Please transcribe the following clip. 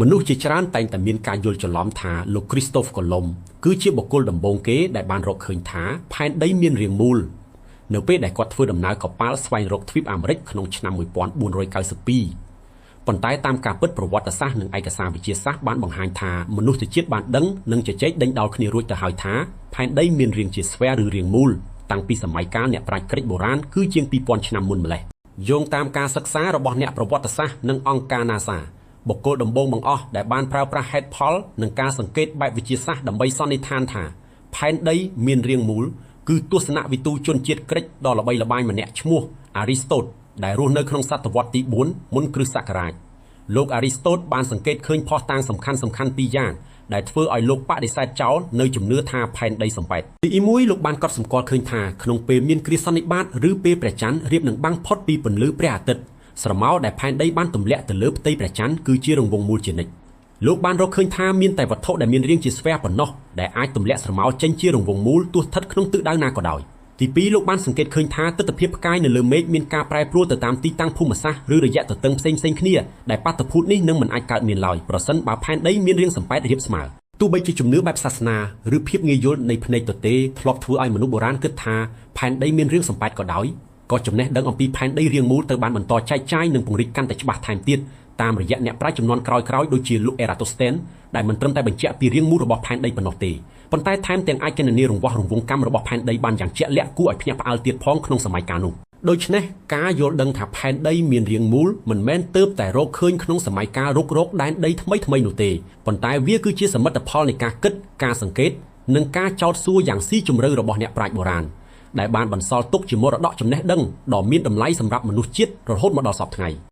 មនុស្សជាច្រើនតែងតែមានការយល់ច្រឡំថាលោកគ្រីស្តូហ្វកូឡុំគឺជាបុគ្គលដំបូងគេដែលបានរកឃើញថាផែនដីមានរាងមូលនៅពេលដែលគាត់ធ្វើដំណើរកប៉ាល់ស្វែងរកទ្វីបអាមេរិកក្នុងឆ្នាំ1492ប៉ុន្តែតាមការពិតប្រវត្តិសាស្ត្រនិងឯកសារវិទ្យាសាស្ត្របានបង្ហាញថាមនុស្សជាតិបានដឹងនិងជជែកដេញដោលគ្នារួចទៅហើយថាផែនដីមានរាងជាស្វែឬរាងមូលតាំងពីសម័យកាលអ្នកប្រាជ្ញក្រិកបុរាណគឺជាង2000ឆ្នាំមុនម្លេះយោងតាមការសិក្សារបស់អ្នកប្រវត្តិសាស្ត្រនិងអង្គការ NASA បុគ្គលដំបូងបង្អស់ដែលបានប្រើប្រាស់ហេតុផលនិងការសង្កេតបែបវិទ្យាសាស្ត្រដើម្បីសន្និដ្ឋានថាផែនដីមានរាងមូលគឺទស្សនវិទូជនជាតិក្រិកដ៏ល្បីល្បាញម្នាក់ឈ្មោះ Aristotle ដែលរស់នៅក្នុងសតវត្សទី4មុនគ្រិស្តសករាជលោក Aristotle បានសង្កេតឃើញភស្តុតាងសំខាន់ៗពីរយ៉ាងដែលធ្វើឲ្យលោកបដិសេធចោលនៅជំនឿថាផែនដីសំប៉ែតទី1លោកបានកត់សម្គាល់ឃើញថាក្នុងពេលមានគ្រាសន្និបាតឬពេលព្រះច័ន្ទរៀបនឹងបាំងផុតពីពន្លឺព្រះអាទិត្យស្រមោលដែលផែនដីបានទម្លាក់ទៅលើផ្ទៃព្រះច័ន្ទគឺជារង្វង់មូលជានិច្ចលោកបានរកឃើញថាមានតែវត្ថុដែលមានរាងជាស្វែប៉ុណ្ណោះដែលអាចទម្លាក់ស្រមោលចេញជារង្វង់មូលទោះស្ថិតក្នុងទិសដៅណាក៏ដោយទី2លោកបានសង្កេតឃើញថាទិដ្ឋភាពផ្កាយនៅលើមេឃមានការប្រែប្រួលទៅតាមទីតាំងភូមិសាស្ត្រឬរយៈទទឹងផ្សេងៗគ្នាដែលបាតុភូតនេះនឹងមិនអាចកើតមានឡើយប្រសិនបើផែនដីមានរាងសំប៉ែតរាបស្មើទោះបីជាជំនឿបែបសាសនាឬភាពងាយយល់នៃភ្នែកទទេធ្លាប់ធ្វើឲ្យមនុស្សបុរាណគិតថាផែនដីមានរាងសំប៉ែតក៏ដោយក៏ចំណេះដឹងអំពីផែនដីរាងមូលត្រូវបានបន្តចែកចាយនិងពង្រីកកាន់តែច្បាស់ថែមទៀតតាមរយៈអ្នកប្រាជ្ញជំនាន់ក្រោយៗដូចជាលោក Eratosthenes ដែលមិនត្រឹមតែបញ្ជាក់ពីរាងមូលរបស់ផែនដីប៉ុណ្ណោះទេប៉ុន្តែថែមទាំងអាចគណនារង្វាស់រង្វង់កម្មរបស់ផែនដីបានយ៉ាងជាក់លាក់គួរឲ្យភ្ញាក់ផ្អើលទៀតផងក្នុងសម័យកាលនោះដូច្នេះការយល់ដឹងថាផែនដីមានរាងមូលមិនមែនទើបតែរកឃើញក្នុងសម័យកាលរុករកដែនដីថ្មីៗនោះទេប៉ុន្តែវាគឺជាសមិទ្ធផលនៃការគិតការសង្កេតនិងការចោទសួរយ៉ាងស៊ីជម្រៅរបស់អ្នកប្រាជ្ញបុរាណដែលបានបន្សល់ទុកជាមរតកចំណេះដឹងដ៏មានតម្លៃសម្រាប់មនុស្សជាតិរហូតមកដល់សព្វថ្ងៃ